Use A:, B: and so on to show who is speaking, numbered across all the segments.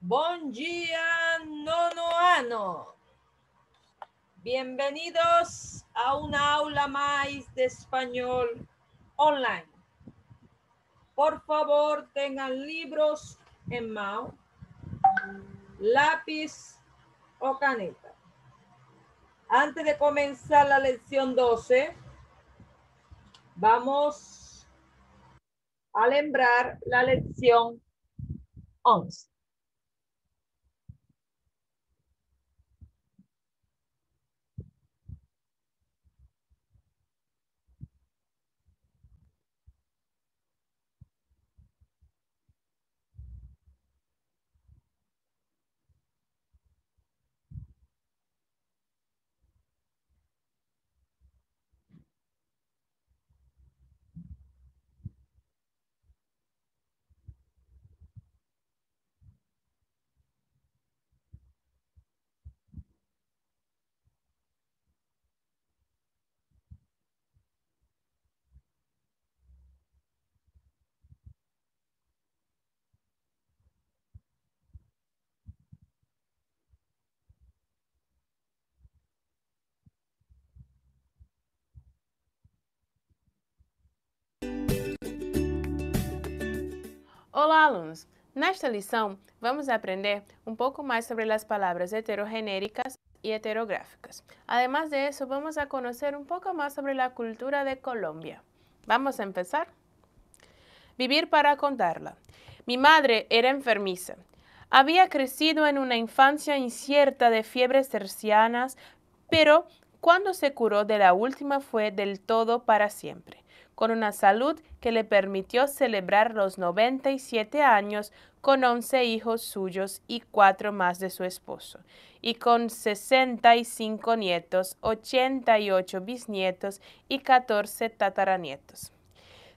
A: Bom dia, nono ano. Bienvenidos a una aula más de español online. Por favor, tengan libros en mano, lápiz o caneta. Antes de comenzar la lección 12, vamos a lembrar la lección 11.
B: Olá, alunos! Nesta lição, vamos aprender um pouco mais sobre as palavras heterogenéricas e heterográficas. Además de eso, vamos a conocer un poco más sobre la cultura de Colombia. ¿Vamos a empezar? Vivir para contarla. Mi madre era enfermiza. Había crecido en una infancia incierta de fiebres tercianas, pero cuando se curó de la última fue del todo para siempre, con una salud que le permitió celebrar los 97 años con 11 hijos suyos y 4 más de su esposo, y con 65 nietos, 88 bisnietos y 14 tataranietos.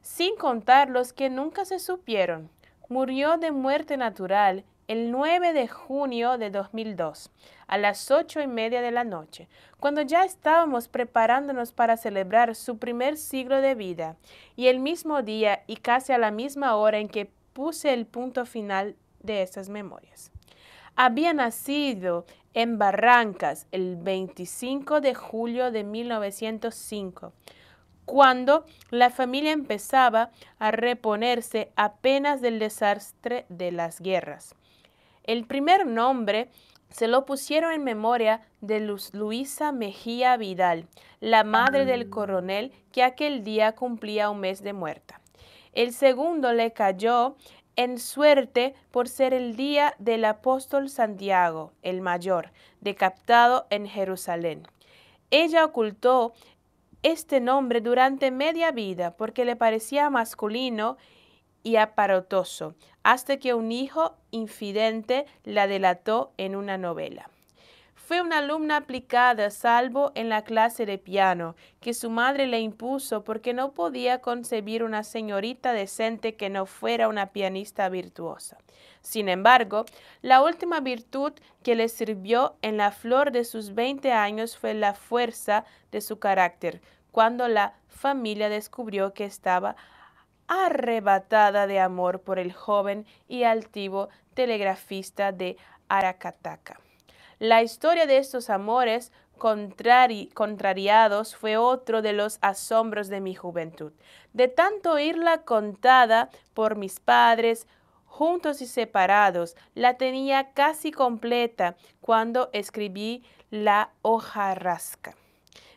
B: Sin contar los que nunca se supieron. Murió de muerte natural el 9 de junio de 2002, a las 8:30 de la noche, cuando ya estábamos preparándonos para celebrar su primer siglo de vida, y el mismo día y casi a la misma hora en que puse el punto final de esas memorias. Había nacido en Barrancas el 25 de julio de 1905, cuando la familia empezaba a reponerse apenas del desastre de las guerras. El primer nombre se lo pusieron en memoria de Luisa Mejía Vidal, la madre del coronel que aquel día cumplía un mes de muerta. El segundo le cayó en suerte por ser el día del apóstol Santiago, el mayor, decapitado en Jerusalén. Ella ocultó este nombre durante media vida porque le parecía masculino y aparatoso, hasta que un hijo infidente la delató en una novela. Fue una alumna aplicada, salvo en la clase de piano, que su madre le impuso porque no podía concebir una señorita decente que no fuera una pianista virtuosa. Sin embargo, la última virtud que le sirvió en la flor de sus 20 años fue la fuerza de su carácter, cuando la familia descubrió que estaba arrebatada de amor por el joven y altivo telegrafista de Aracataca. La historia de estos amores contrariados fue otro de los asombros de mi juventud. De tanto oírla contada por mis padres, juntos y separados, la tenía casi completa cuando escribí La hojarasca,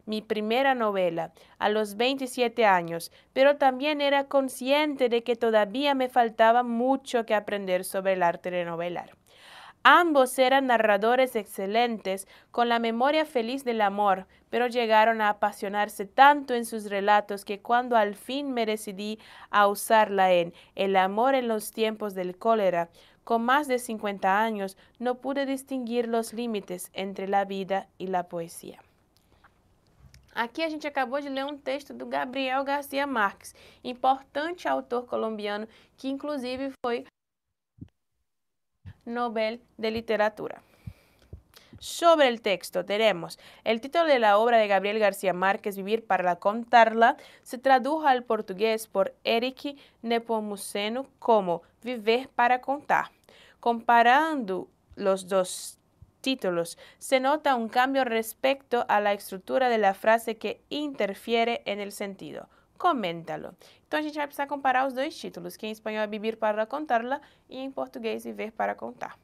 B: mi primera novela, a los 27 años, pero también era consciente de que todavía me faltaba mucho que aprender sobre el arte de novelar. Ambos eran narradores excelentes, con la memoria feliz del amor, pero llegaron a apasionarse tanto en sus relatos que cuando al fin me decidí a usarla en El amor en los tiempos del cólera, con más de 50 años, no pude distinguir los límites entre la vida y la poesía. Aqui a gente acabou de ler um texto do Gabriel Garcia Marques, importante autor colombiano que inclusive foi Nobel de Literatura. Sobre el texto tenemos el título de la obra de Gabriel García Márquez, Vivir para contarla, se tradujo al portugués por Eric Nepomuceno como Viver para contar. Comparando los dos títulos, se nota un cambio respecto a la estrutura de la frase que interfiere en el sentido. Coméntalo. Então, a gente vai precisar comparar os dois títulos, que em espanhol é vivir para contarla e em português viver para contar.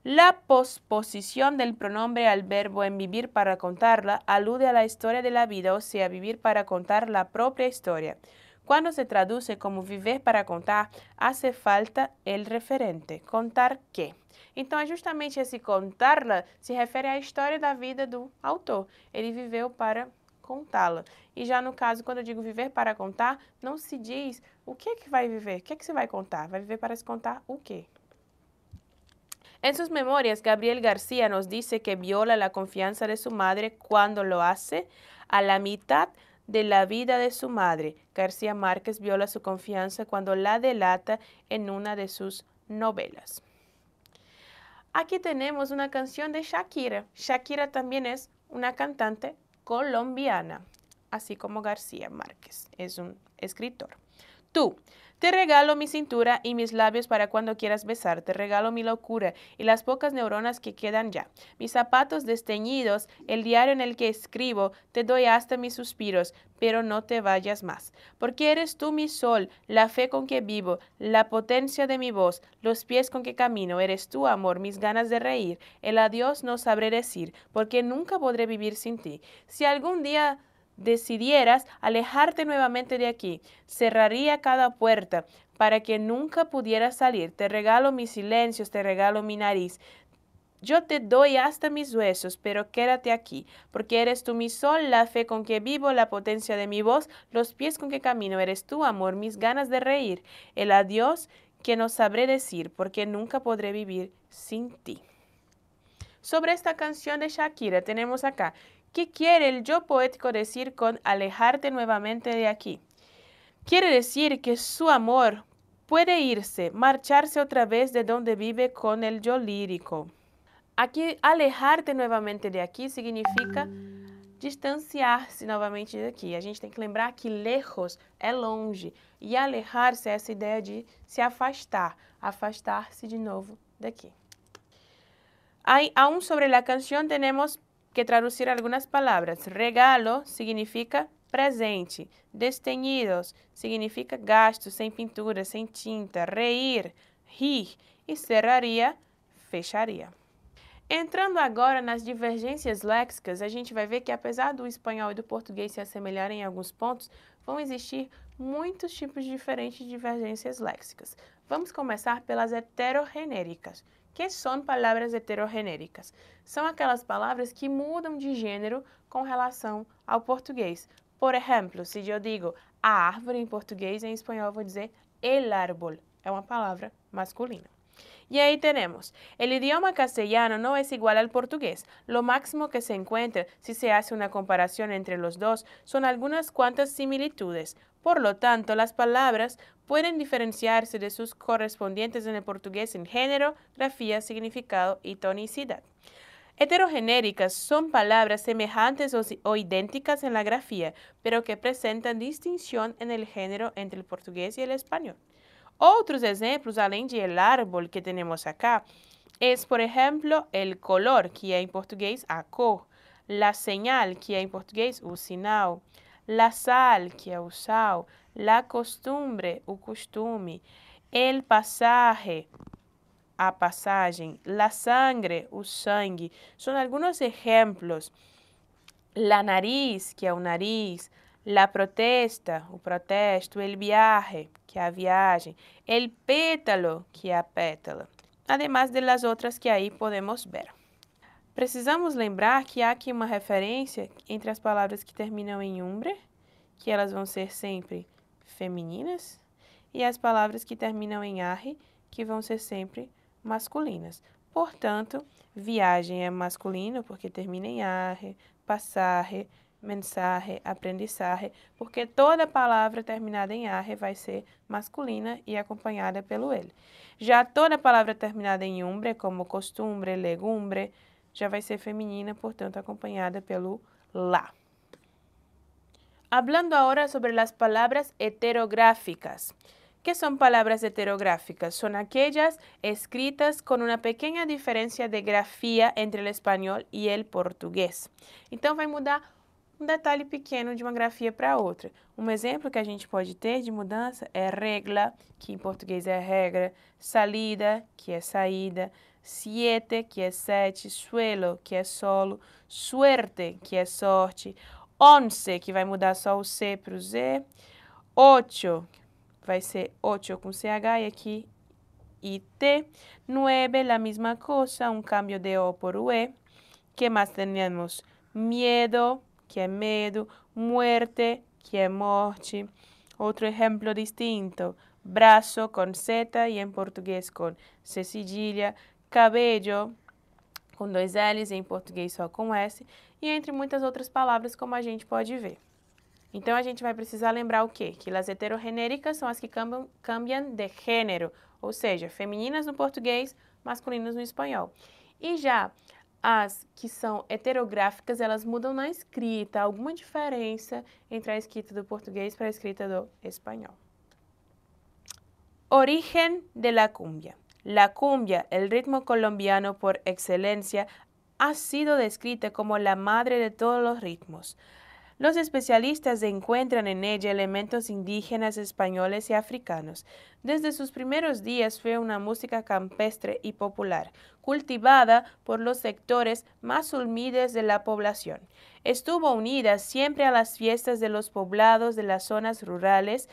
B: La posposición del pronombre al verbo en vivir para contarla alude a la historia de la vida, o sea, vivir para contar la propia historia. Cuando se traduce como viver para contar, hace falta el referente. Contar quê? Então, é justamente esse contarla se refere à história da vida do autor. Ele viveu para contá-la. E já no caso, quando eu digo viver para contar, não se diz o que vai viver, o que se vai contar. Vai viver para se contar o quê? En sus memorias, Gabriel García nos dice que viola la confianza de su madre cuando lo hace a la mitad de la vida de su madre. García Márquez viola su confianza cuando la delata en una de sus novelas. Aquí tenemos una canción de Shakira. Shakira también es una cantante colombiana, así como García Márquez es un escritor. Tú, te regalo mi cintura y mis labios para cuando quieras besar. Te regalo mi locura y las pocas neuronas que quedan ya. Mis zapatos desteñidos, el diario en el que escribo, te doy hasta mis suspiros, pero no te vayas más. Porque eres tú mi sol, la fe con que vivo, la potencia de mi voz, los pies con que camino. Eres tú, amor, mis ganas de reír. El adiós no sabré decir, porque nunca podré vivir sin ti. Si algún día decidieras alejarte nuevamente de aquí, cerraría cada puerta para que nunca pudieras salir. Te regalo mis silencios, te regalo mi nariz. Yo te doy hasta mis huesos, pero quédate aquí, porque eres tú mi sol, la fe con que vivo, la potencia de mi voz, los pies con que camino. Eres tú, amor, mis ganas de reír, el adiós que no sabré decir, porque nunca podré vivir sin ti. Sobre esta canción de Shakira tenemos acá: ¿qué quiere el yo poético decir con alejarte nuevamente de aquí? Quiere decir que su amor puede irse, marcharse otra vez de donde vive con el yo lírico. Aqui, alejarte nuevamente de aqui significa distanciar-se novamente daqui. A gente tem que lembrar que lejos é longe e alejar-se é essa ideia de se afastar, afastar-se de novo daqui. Aún sobre la canción tenemos que traducir algunas palabras. Regalo significa presente. Desteñidos significa gasto, sem pintura, sem tinta. Reír, rir. E cerraria, fecharia. Entrando agora nas divergências léxicas, a gente vai ver que apesar do espanhol e do português se assemelharem em alguns pontos, vão existir muitos tipos diferentes de divergências léxicas. Vamos começar pelas heterogenéricas. Que são palavras heterogenéricas? São aquelas palavras que mudam de gênero com relação ao português. Por exemplo, se eu digo a árvore em português, em espanhol eu vou dizer el árbol. É uma palavra masculina. Y ahí tenemos, el idioma castellano no es igual al portugués. Lo máximo que se encuentra, si se hace una comparación entre los dos, son algunas cuantas similitudes. Por lo tanto, las palabras pueden diferenciarse de sus correspondientes en el portugués en género, grafía, significado y tonicidad. Heterogenéricas son palabras semejantes o idénticas en la grafía, pero que presentan distinción en el género entre el portugués y el español. Outros exemplos, além de el árbol que temos acá, es, por exemplo, el color, que é em português a cor, la señal, que é em português o sinal, la sal, que é o sal, la costumbre, o costume, el pasaje, a passagem, la sangre, o sangue. São alguns exemplos. La nariz, que é o nariz, la protesta, o protesto, el viaje, que é a viagem, el pétalo, que é a pétala, además de las outras que aí podemos ver. Precisamos lembrar que há aqui uma referência entre as palavras que terminam em umbre, que elas vão ser sempre femininas, e as palavras que terminam em arre, que vão ser sempre masculinas. Portanto, viagem é masculino porque termina em arre, passarre, mensaje, aprendizaje, porque toda palavra terminada em arre vai ser masculina e acompanhada pelo ele. Já toda palavra terminada em umbre, como costumbre, legumbre, já vai ser feminina, portanto, acompanhada pelo la. Hablando ahora sobre las palabras heterográficas. ¿Qué son palabras heterográficas? Son aquellas escritas con una pequena diferença de grafia entre o espanhol e o português. Então, vai mudar um detalhe pequeno de uma grafia para outra. Um exemplo que a gente pode ter de mudança é regla, que em português é regra, salida, que é saída, siete, que é sete, suelo, que é solo, suerte, que é sorte, once, que vai mudar só o C para o Z, ocho, vai ser 8 com CH e aqui IT. 9, la misma cosa, un cambio de O por UE. ¿Qué más tenemos? Miedo, que é medo. Muerte, que é morte. Outro exemplo distinto. Brazo con Z y en portugués con C cedilha. Cabello, com 2 L's e em português só com S. E entre muitas outras palavras, como a gente pode ver. Então, a gente vai precisar lembrar o quê? Que as heterogenéricas são as que cambiam de gênero, ou seja, femininas no português, masculinas no espanhol. E já as que são heterográficas, elas mudam na escrita, alguma diferença entre a escrita do português para a escrita do espanhol. Origen de la cumbia. La cumbia, el ritmo colombiano por excelencia, ha sido descrita como la madre de todos los ritmos. Los especialistas encuentran en ella elementos indígenas españoles y africanos. Desde sus primeros días fue una música campestre y popular, cultivada por los sectores más humildes de la población. Estuvo unida siempre a las fiestas de los poblados de las zonas rurales,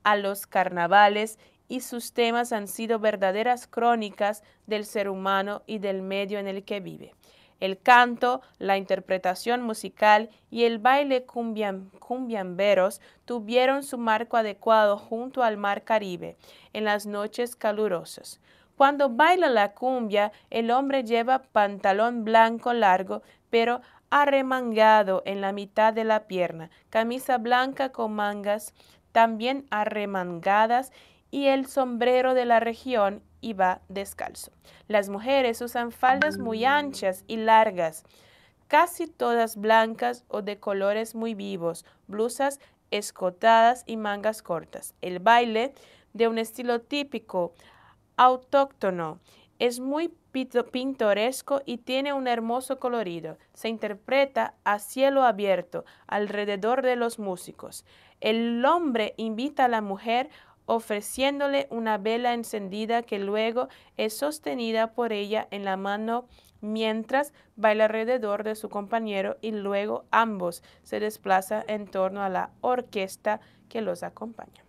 B: a los carnavales, y sus temas han sido verdaderas crónicas del ser humano y del medio en el que vive. El canto, la interpretación musical y el baile cumbiamberos tuvieron su marco adecuado junto al mar Caribe en las noches calurosas. Cuando baila la cumbia, el hombre lleva pantalón blanco largo, pero arremangado en la mitad de la pierna, camisa blanca con mangas también arremangadas y el sombrero de la región y va descalzo. Las mujeres usan faldas muy anchas y largas, casi todas blancas o de colores muy vivos, blusas escotadas y mangas cortas. El baile, de un estilo típico autóctono, es muy pintoresco y tiene un hermoso colorido. Se interpreta a cielo abierto alrededor de los músicos. El hombre invita a la mujer ofreciéndole una vela encendida que luego es sostenida por ella en la mano mientras baila alrededor de su compañero y luego ambos se desplazam en torno a la orquesta que los acompaña.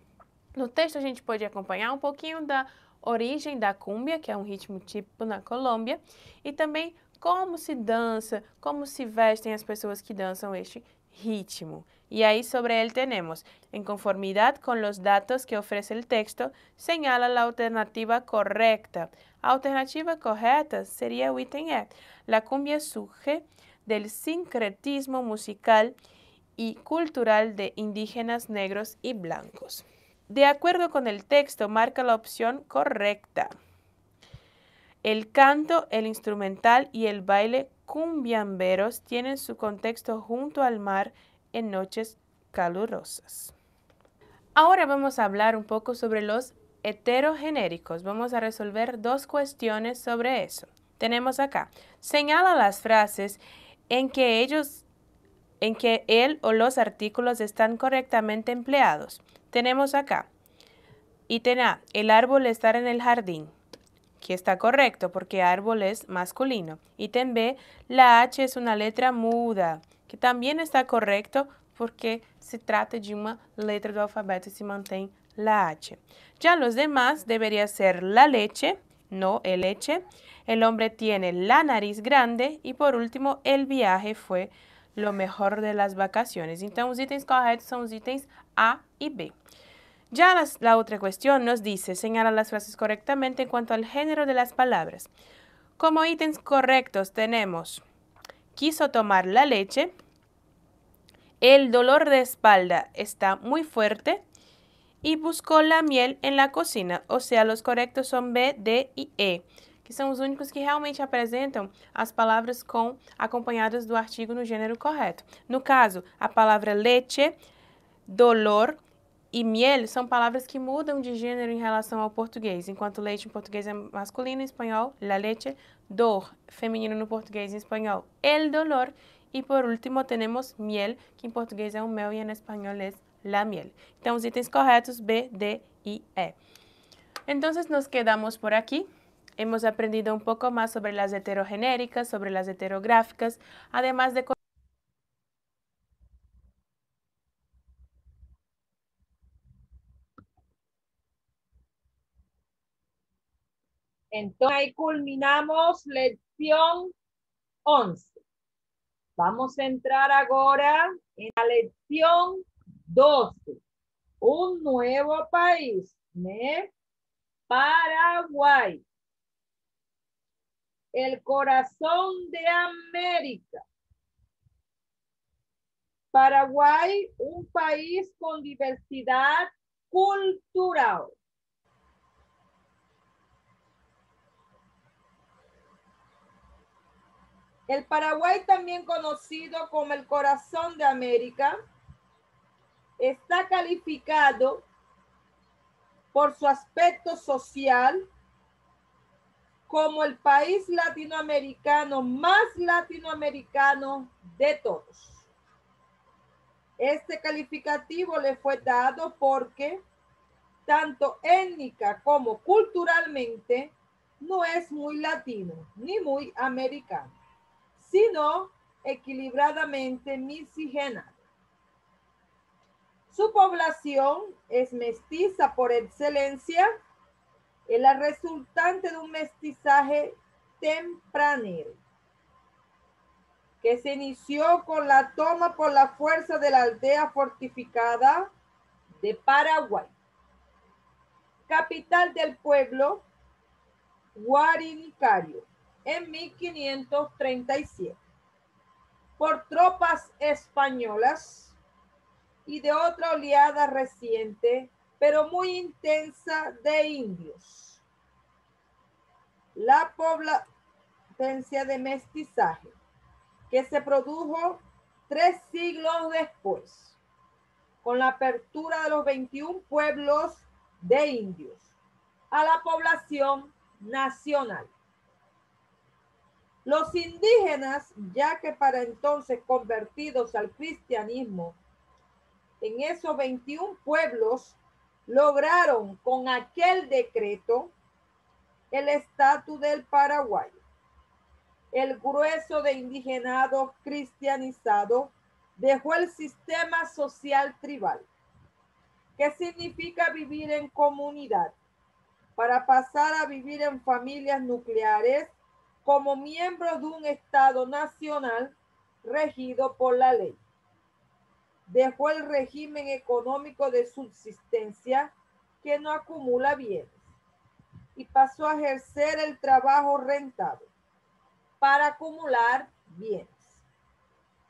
B: No texto a gente pode acompanhar um pouquinho da origem da cúmbia, que é um ritmo típico na Colômbia, e também como se dança, como se vestem as pessoas que dançam este ritmo. Y ahí sobre él tenemos, en conformidad con los datos que ofrece el texto, señala la alternativa correcta. A alternativa correcta sería o item E. La cumbia surge del sincretismo musical y cultural de indígenas negros y blancos. De acuerdo con el texto, marca la opción correcta. El canto, el instrumental y el baile cumbiamberos tienen su contexto junto al mar en noches calurosas. Ahora vamos a hablar un poco sobre los heterogenéricos. Vamos a resolver 2 cuestiones sobre eso. Tenemos acá, señala las frases en que él o los artículos están correctamente empleados. Tenemos acá, ítem A, el árbol estar en el jardín, que está correcto porque árbol es masculino. Ítem B, la H es una letra muda, que también está correcto porque se trata de una letra do alfabeto y se mantém la H. Ya los demás debería ser la leche, no el leche, el hombre tiene la nariz grande y por último el viaje fue lo mejor de las vacaciones. Então, os itens corretos são os itens A y B. Ya la otra cuestión nos dice, señala las frases correctamente en cuanto al género de las palabras. Como ítems correctos tenemos, quiso tomar la leche, el dolor de espalda está muy fuerte y buscó la miel en la cocina. O sea, los correctos son B, D y E, que são os únicos que realmente apresentam as palavras acompanhadas do artigo no gênero correto. No caso, a palavra leche, dolor e miel são palavras que mudam de gênero em relação ao português, enquanto leite em português é masculino em espanhol, la leche, dor, feminino no português e em espanhol, el dolor, e por último temos miel, que em português é o mel e em espanhol é la miel. Então, os itens corretos B, D e E. Entonces, nos quedamos por aquí. Hemos aprendido un poco más sobre las heterogenéricas, sobre las heterográficas, además de...
A: Entonces, ahí culminamos lección 11. Vamos a entrar ahora en la lección 12. Un nuevo país, ¿eh? Paraguay. El corazón de América. Paraguay, un país con diversidad cultural. El Paraguay, también conocido como el corazón de América, está calificado por su aspecto social como el país latinoamericano más latinoamericano de todos. Este calificativo le fue dado porque tanto étnica como culturalmente no es muy latino ni muy americano, sino equilibradamente miscigenado. Su población es mestiza por excelencia, es la resultante de un mestizaje tempranero que se inició con la toma por la fuerza de la aldea fortificada de Paraguay, capital del pueblo Guarinicario, en 1537, por tropas españolas y de otra oleada reciente, pero muy intensa, de indios. La potencia de mestizaje que se produjo 3 siglos después, con la apertura de los 21 pueblos de indios a la población nacional. Los indígenas, ya que para entonces convertidos al cristianismo, en esos 21 pueblos lograron con aquel decreto el estatus del Paraguay. El grueso de indigenados cristianizados dejó el sistema social tribal, que significa vivir en comunidad, para pasar a vivir en familias nucleares como miembros de un Estado nacional regido por la ley. Dejó el régimen económico de subsistencia que no acumula bienes y pasó a ejercer el trabajo rentado para acumular bienes.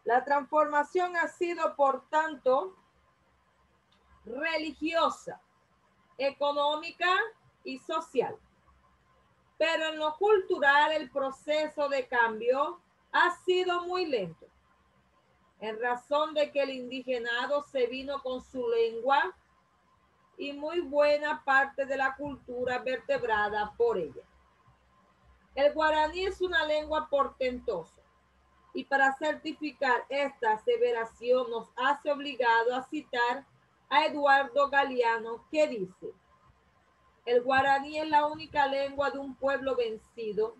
A: La transformación ha sido, por tanto, religiosa, económica y social. Pero en lo cultural el proceso de cambio ha sido muy lento, en razón de que el indigenado se vino con su lengua y muy buena parte de la cultura vertebrada por ella. El guaraní es una lengua portentosa y para certificar esta aseveración nos hace obligado a citar a Eduardo Galeano, que dice: el guaraní es la única lengua de un pueblo vencido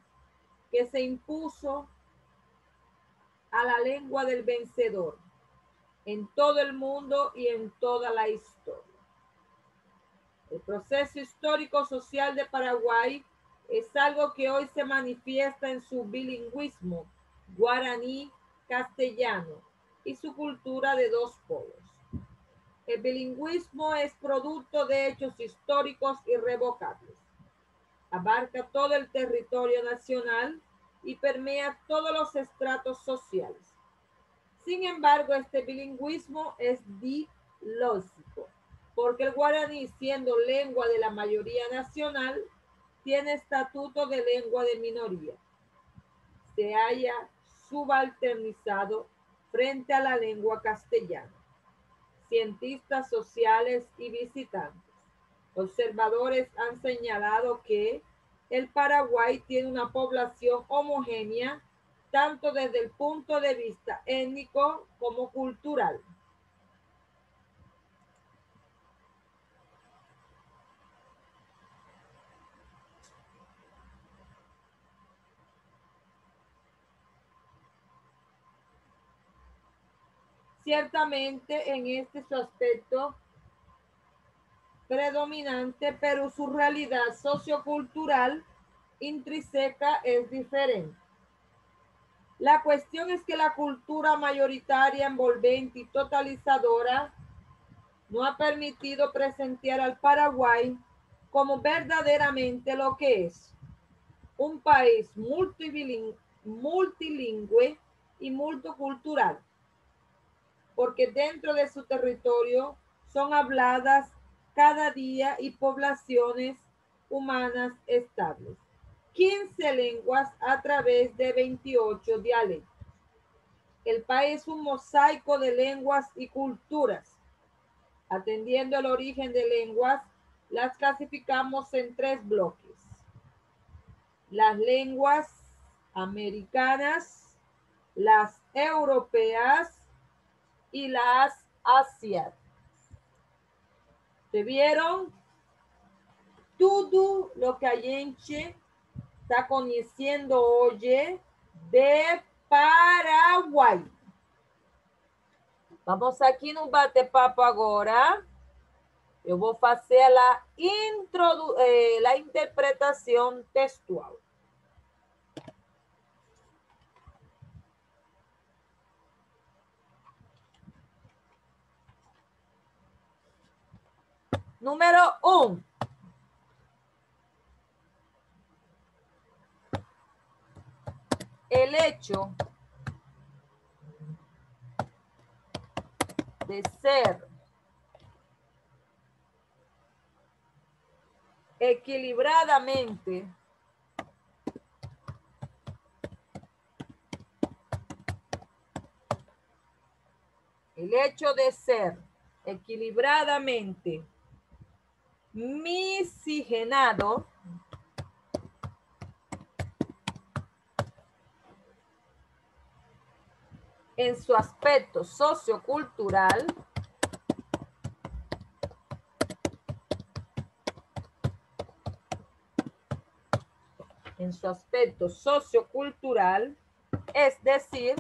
A: que se impuso a la lengua del vencedor en todo el mundo y en toda la historia. El proceso histórico-social de Paraguay es algo que hoy se manifiesta en su bilingüismo guaraní-castellano y su cultura de 2 polos. El bilingüismo es producto de hechos históricos irrevocables. Abarca todo el territorio nacional y permea todos los estratos sociales. Sin embargo, este bilingüismo es dilógico, porque el guaraní, siendo lengua de la mayoría nacional, tiene estatuto de lengua de minoría. Se halla subalternizado frente a la lengua castellana. cientistas sociales y visitantes. Observadores han señalado que el Paraguay tiene una población homogénea tanto desde el punto de vista étnico como cultural. Ciertamente en este su aspecto predominante, pero su realidad sociocultural intrínseca es diferente. La cuestión es que la cultura mayoritaria, envolvente y totalizadora no ha permitido presentar al Paraguay como verdaderamente lo que es, un país multilingüe y multicultural, porque dentro de su territorio son habladas cada día y poblaciones humanas estables. 15 lenguas a través de 28 dialectos. El país es un mosaico de lenguas y culturas. Atendiendo el origen de lenguas, las clasificamos en 3 bloques. Las lenguas americanas, las europeas y las asiáticas. ¿Se vieron? Todo lo que a gente está conhecendo hoje de Paraguai. Vamos aqui no bate-papo agora. Eu vou fazer a interpretação textual. Número 1. El hecho de ser equilibradamente miscigenado en su aspecto sociocultural, es decir,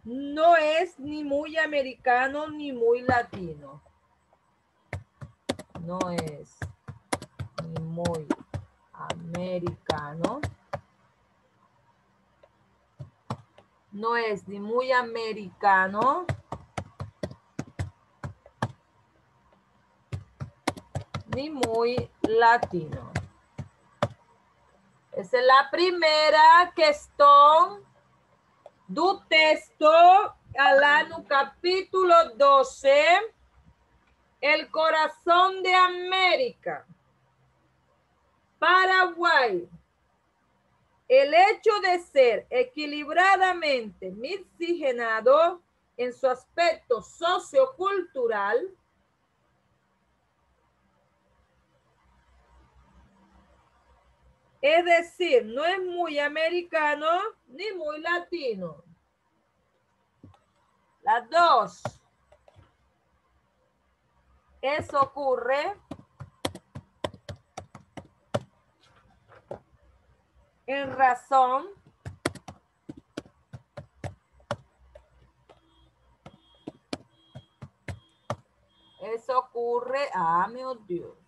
A: no es ni muy americano ni muy latino. No es ni muy americano. No es ni muy americano ni muy latino. Essa é a primeira questão do texto, lá no capítulo 12, El Corazón de América, Paraguay. El hecho de ser equilibradamente miscigenado en su aspecto sociocultural es decir, no es muy americano ni muy latino. Las dos. Eso ocurre en razón meu Dios.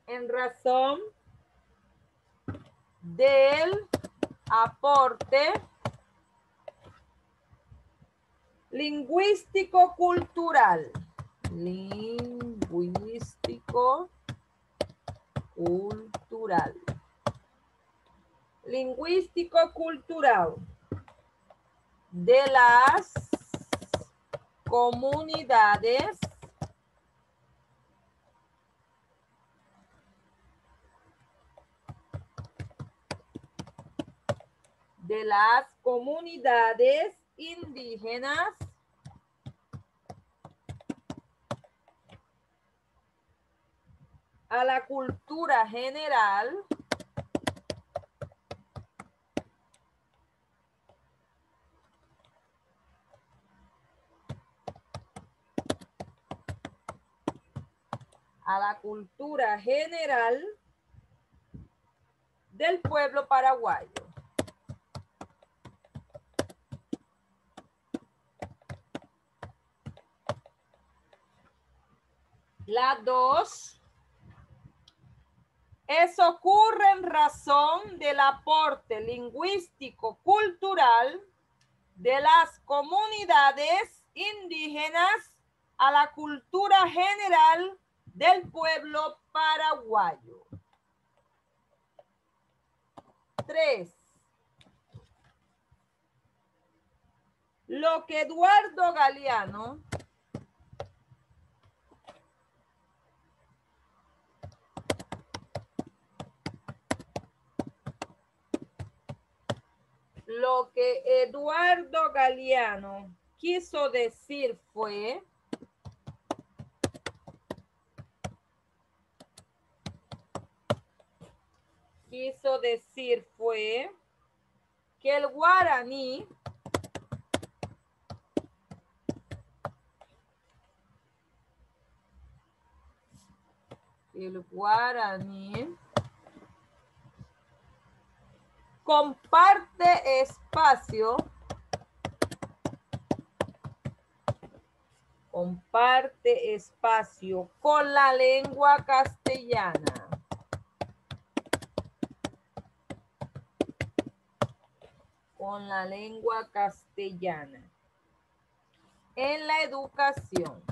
A: En razón del aporte lingüístico-cultural. Lingüístico-cultural de las comunidades de las comunidades indígenas a la cultura general del pueblo paraguayo. La 2. Eso ocurre en razón del aporte lingüístico cultural de las comunidades indígenas a la cultura general del pueblo paraguayo. 3. Lo que Eduardo Galeano quiso decir fue que el guaraní comparte espacio con la lengua castellana. En la educación.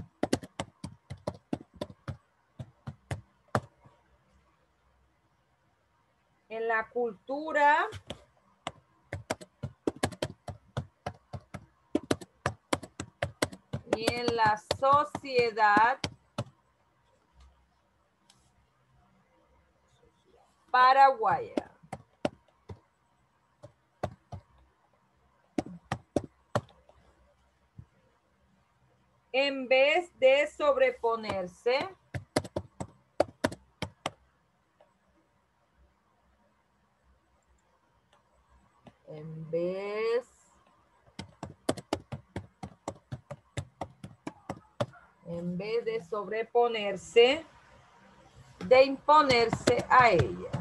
A: En la cultura y en la sociedad paraguaya. En vez de sobreponerse de imponerse a ella.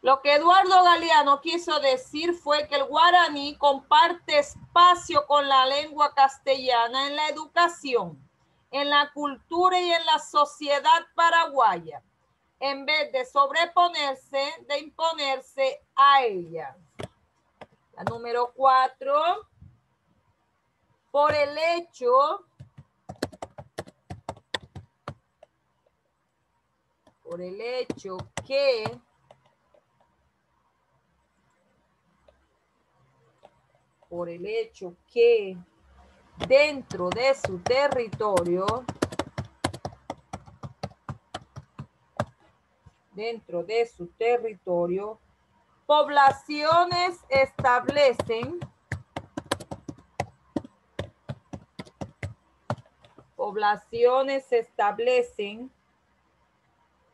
A: Lo que Eduardo Galeano quiso decir fue que el guaraní comparte espacio con la lengua castellana en la educación, en la cultura y en la sociedad paraguaya, en vez de sobreponerse, de imponerse a ella. La número 4, por el hecho que dentro de su territorio, poblaciones establecen,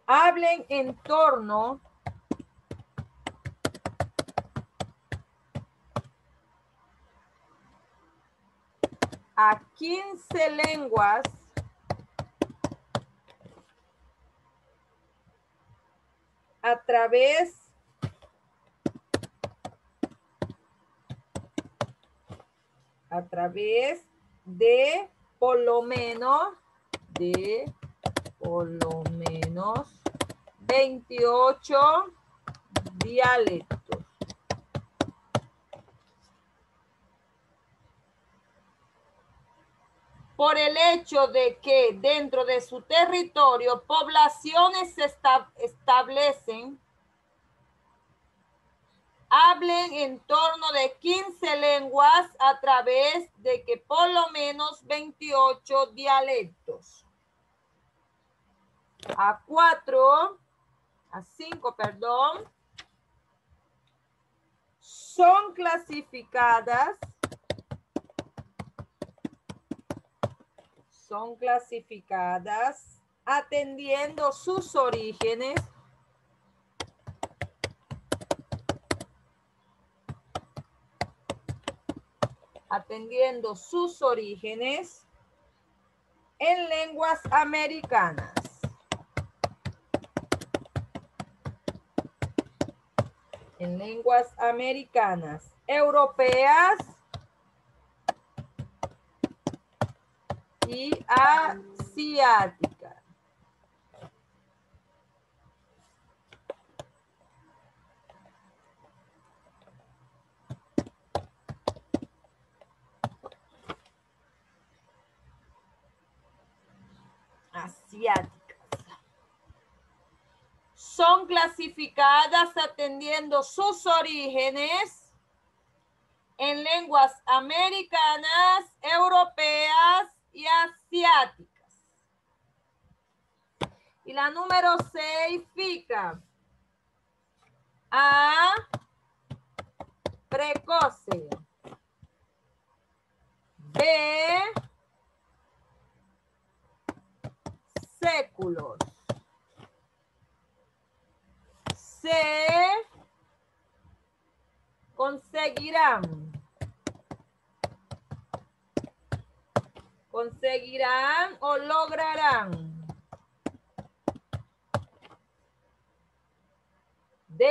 A: hablen en torno a 15 lenguas a través de por lo menos 28 dialectos. Por el hecho de que dentro de su territorio poblaciones se establecen, hablen en torno de 15 lenguas a través de que por lo menos 28 dialectos. a 4, a 5, perdón, son clasificadas atendiendo sus orígenes en lenguas americanas. Europeas y asiáticas. Son clasificadas atendiendo sus orígenes en lenguas americanas, europeas y asiáticas. Y la número 6 fica A, precoce. B, séculos. C, conseguirán o lograrán. D,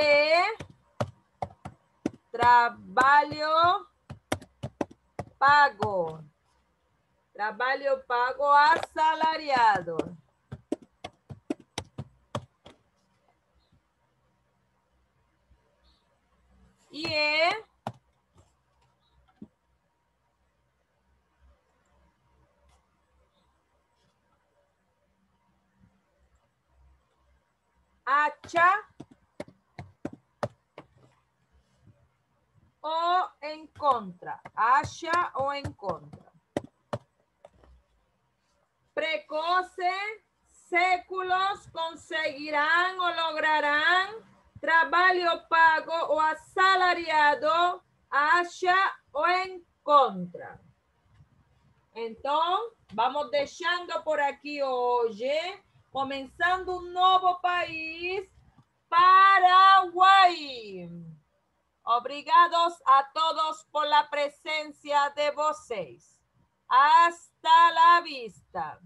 A: trabalho pago. Trabalho pago asalariado. Y E, hacha o en contra. Hacha o en contra. Precoce, séculos, conseguirán o lograrán, trabalho pago o asalariado, hacha o en contra. Então, vamos deixando por aqui hoje, começando um novo país, Paraguay. Obrigados a todos por la presencia de vocês. Hasta la vista.